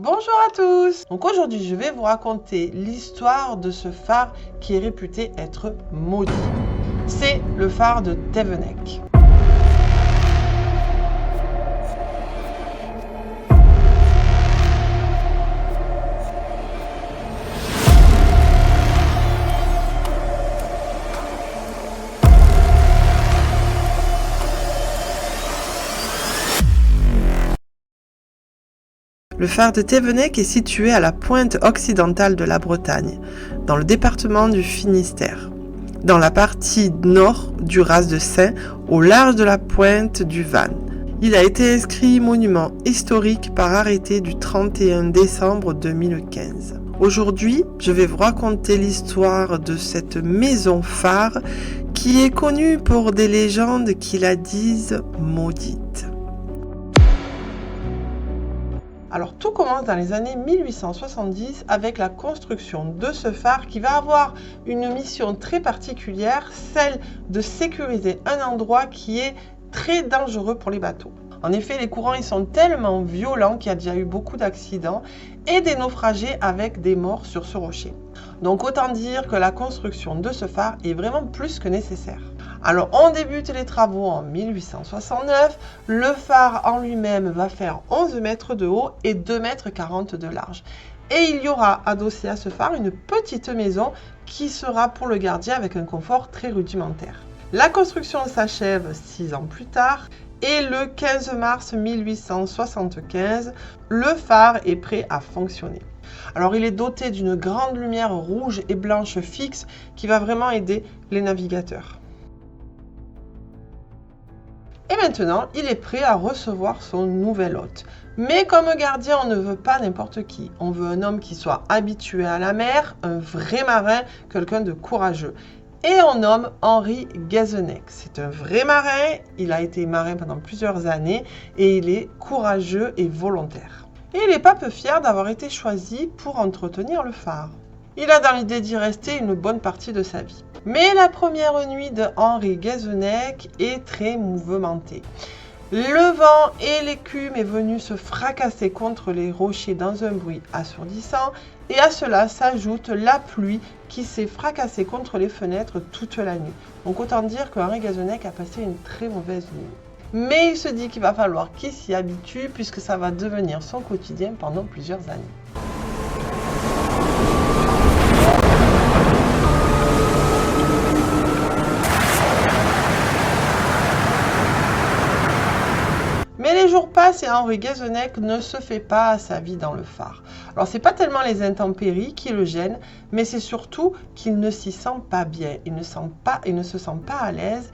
Bonjour à tous! Donc aujourd'hui, je vais vous raconter l'histoire de ce phare qui est réputé être maudit. C'est le phare de Tevennec. Le phare de Tevennec est situé à la pointe occidentale de la Bretagne, dans le département du Finistère, dans la partie nord du Raz de Seine, au large de la pointe du Van. Il a été inscrit monument historique par arrêté du 31 décembre 2015. Aujourd'hui, je vais vous raconter l'histoire de cette maison phare qui est connue pour des légendes qui la disent maudite. Alors tout commence dans les années 1870 avec la construction de ce phare qui va avoir une mission très particulière, celle de sécuriser un endroit qui est très dangereux pour les bateaux. En effet, les courants ils sont tellement violents qu'il y a déjà eu beaucoup d'accidents et des naufragés avec des morts sur ce rocher. Donc autant dire que la construction de ce phare est vraiment plus que nécessaire. Alors on débute les travaux en 1869, le phare en lui-même va faire 11 mètres de haut et 2,40 m de large. Et il y aura adossé à ce phare une petite maison qui sera pour le gardien avec un confort très rudimentaire. La construction s'achève 6 ans plus tard et le 15 mars 1875, le phare est prêt à fonctionner. Alors il est doté d'une grande lumière rouge et blanche fixe qui va vraiment aider les navigateurs. Et maintenant, il est prêt à recevoir son nouvel hôte. Mais comme gardien, on ne veut pas n'importe qui. On veut un homme qui soit habitué à la mer, un vrai marin, quelqu'un de courageux. Et on nomme Henri Guézenec. C'est un vrai marin, il a été marin pendant plusieurs années et il est courageux et volontaire. Et il n'est pas peu fier d'avoir été choisi pour entretenir le phare. Il a dans l'idée d'y rester une bonne partie de sa vie. Mais la première nuit de Henri Guézenec est très mouvementée. Le vent et l'écume est venu se fracasser contre les rochers dans un bruit assourdissant et à cela s'ajoute la pluie qui s'est fracassée contre les fenêtres toute la nuit. Donc autant dire que Henri Guézenec a passé une très mauvaise nuit. Mais il se dit qu'il va falloir qu'il s'y habitue puisque ça va devenir son quotidien pendant plusieurs années. Mais les jours passent et Henri Guézenec ne se fait pas à sa vie dans le phare. Alors c'est pas tellement les intempéries qui le gênent, mais c'est surtout qu'il ne s'y sent pas bien, il ne se sent pas à l'aise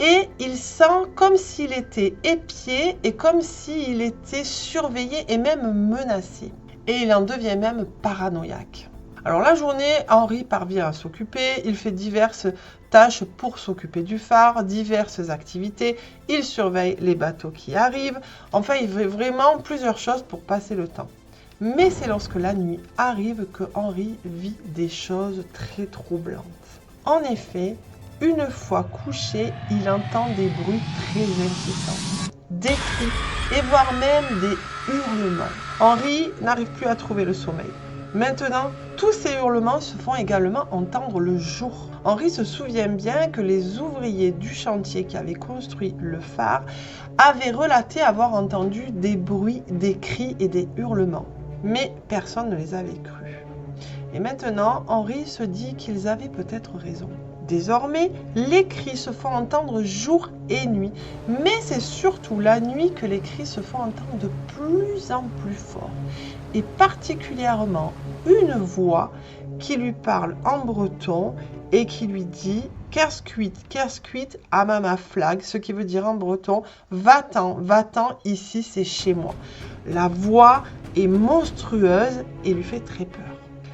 et il sent comme s'il était épié et comme s'il était surveillé et même menacé. Et il en devient même paranoïaque. Alors la journée, Henri parvient à s'occuper, il fait diverses tâches pour s'occuper du phare, diverses activités, il surveille les bateaux qui arrivent, enfin il fait vraiment plusieurs choses pour passer le temps. Mais c'est lorsque la nuit arrive que Henri vit des choses très troublantes. En effet, une fois couché, il entend des bruits très inquiétants, des cris et voire même des hurlements. Henri n'arrive plus à trouver le sommeil. Maintenant, tous ces hurlements se font également entendre le jour. Henri se souvient bien que les ouvriers du chantier qui avaient construit le phare avaient relaté avoir entendu des bruits, des cris et des hurlements. Mais personne ne les avait crus. Et maintenant, Henri se dit qu'ils avaient peut-être raison. Désormais, les cris se font entendre jour et nuit, mais c'est surtout la nuit que les cris se font entendre de plus en plus fort, et particulièrement une voix qui lui parle en breton et qui lui dit « Kerskuit, à ma flag », ce qui veut dire en breton « Va-t'en, ici c'est chez moi ». La voix est monstrueuse et lui fait très peur.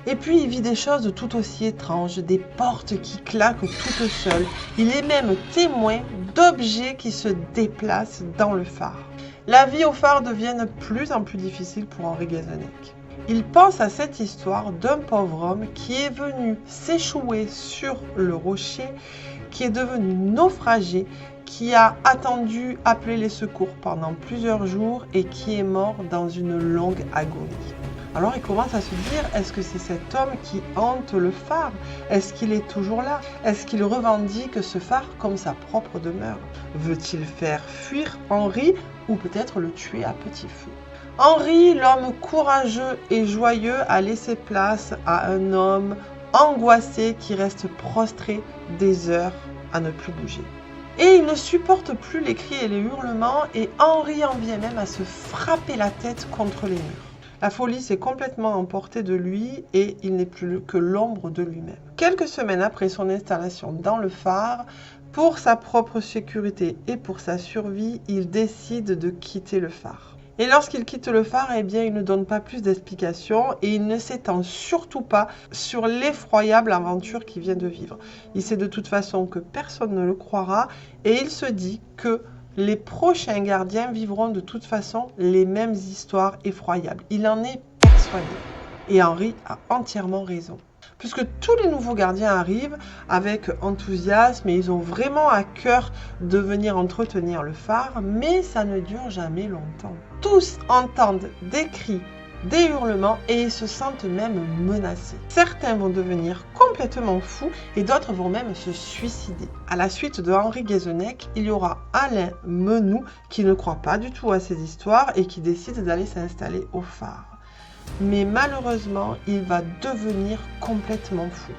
Et puis il vit des choses tout aussi étranges, des portes qui claquent toutes seules. Il est même témoin d'objets qui se déplacent dans le phare. La vie au phare devient de plus en plus difficile pour Henri Guézenec. Il pense à cette histoire d'un pauvre homme qui est venu s'échouer sur le rocher, qui est devenu naufragé, qui a attendu appeler les secours pendant plusieurs jours et qui est mort dans une longue agonie. Alors il commence à se dire, est-ce que c'est cet homme qui hante le phare? Est-ce qu'il est toujours là? Est-ce qu'il revendique ce phare comme sa propre demeure? Veut-il faire fuir Henri ou peut-être le tuer à petit feu? Henri, l'homme courageux et joyeux, a laissé place à un homme angoissé qui reste prostré des heures à ne plus bouger. Et il ne supporte plus les cris et les hurlements et Henri en vient même à se frapper la tête contre les murs. La folie s'est complètement emportée de lui et il n'est plus que l'ombre de lui-même. Quelques semaines après son installation dans le phare, pour sa propre sécurité et pour sa survie, il décide de quitter le phare. Et lorsqu'il quitte le phare, eh bien, il ne donne pas plus d'explications et il ne s'étend surtout pas sur l'effroyable aventure qu'il vient de vivre. Il sait de toute façon que personne ne le croira et il se dit que les prochains gardiens vivront de toute façon les mêmes histoires effroyables. Il en est persuadé. Et Henri a entièrement raison. Puisque tous les nouveaux gardiens arrivent avec enthousiasme et ils ont vraiment à cœur de venir entretenir le phare, mais ça ne dure jamais longtemps. Tous entendent des cris, des hurlements et ils se sentent même menacés. Certains vont devenir complètement fous et d'autres vont même se suicider. À la suite de Henri Guézenec, il y aura Alain Menou qui ne croit pas du tout à ces histoires et qui décide d'aller s'installer au phare. Mais malheureusement, il va devenir complètement fou.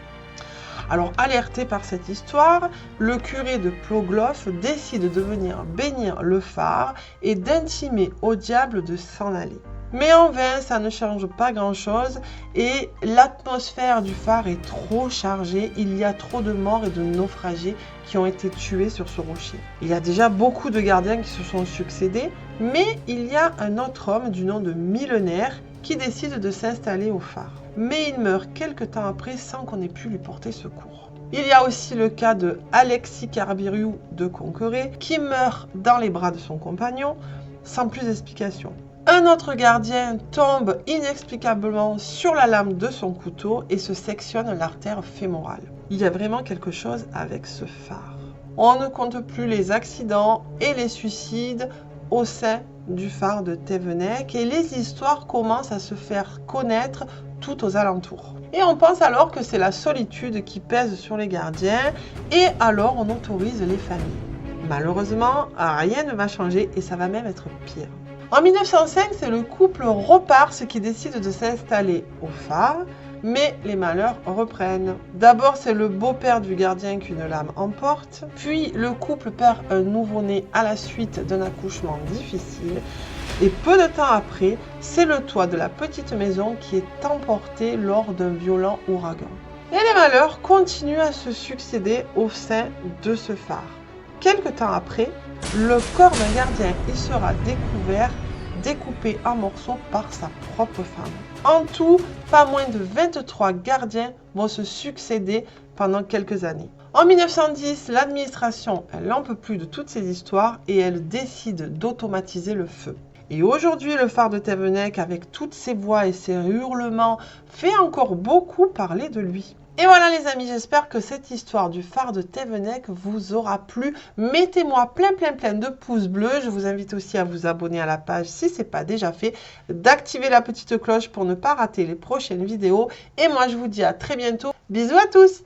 Alors, alerté par cette histoire, le curé de Plogoff décide de venir bénir le phare et d'intimer au diable de s'en aller. Mais en vain, ça ne change pas grand-chose et l'atmosphère du phare est trop chargée. Il y a trop de morts et de naufragés qui ont été tués sur ce rocher. Il y a déjà beaucoup de gardiens qui se sont succédés, mais il y a un autre homme du nom de Millénaire qui décide de s'installer au phare. Mais il meurt quelque temps après sans qu'on ait pu lui porter secours. Il y a aussi le cas de Alexis Carbiriou de Conqueret qui meurt dans les bras de son compagnon sans plus d'explication. Un autre gardien tombe inexplicablement sur la lame de son couteau et se sectionne l'artère fémorale. Il y a vraiment quelque chose avec ce phare. On ne compte plus les accidents et les suicides au sein du phare de Thévenec et les histoires commencent à se faire connaître tout aux alentours. Et on pense alors que c'est la solitude qui pèse sur les gardiens et alors on autorise les familles. Malheureusement, rien ne va changer et ça va même être pire. En 1905, c'est le couple Ropars qui décide de s'installer au phare, mais les malheurs reprennent. D'abord, c'est le beau-père du gardien qu'une lame emporte, puis le couple perd un nouveau-né à la suite d'un accouchement difficile, et peu de temps après, c'est le toit de la petite maison qui est emporté lors d'un violent ouragan. Et les malheurs continuent à se succéder au sein de ce phare. Quelque temps après, le corps d'un gardien y sera découvert, découpé en morceaux par sa propre femme. En tout, pas moins de 23 gardiens vont se succéder pendant quelques années. En 1910, l'administration, elle n'en peut plus de toutes ces histoires et elle décide d'automatiser le feu. Et aujourd'hui, le phare de Thévenec, avec toutes ses voix et ses hurlements, fait encore beaucoup parler de lui. Et voilà les amis, j'espère que cette histoire du phare de Thévenec vous aura plu. Mettez-moi plein de pouces bleus. Je vous invite aussi à vous abonner à la page si ce n'est pas déjà fait, d'activer la petite cloche pour ne pas rater les prochaines vidéos. Et moi, je vous dis à très bientôt. Bisous à tous!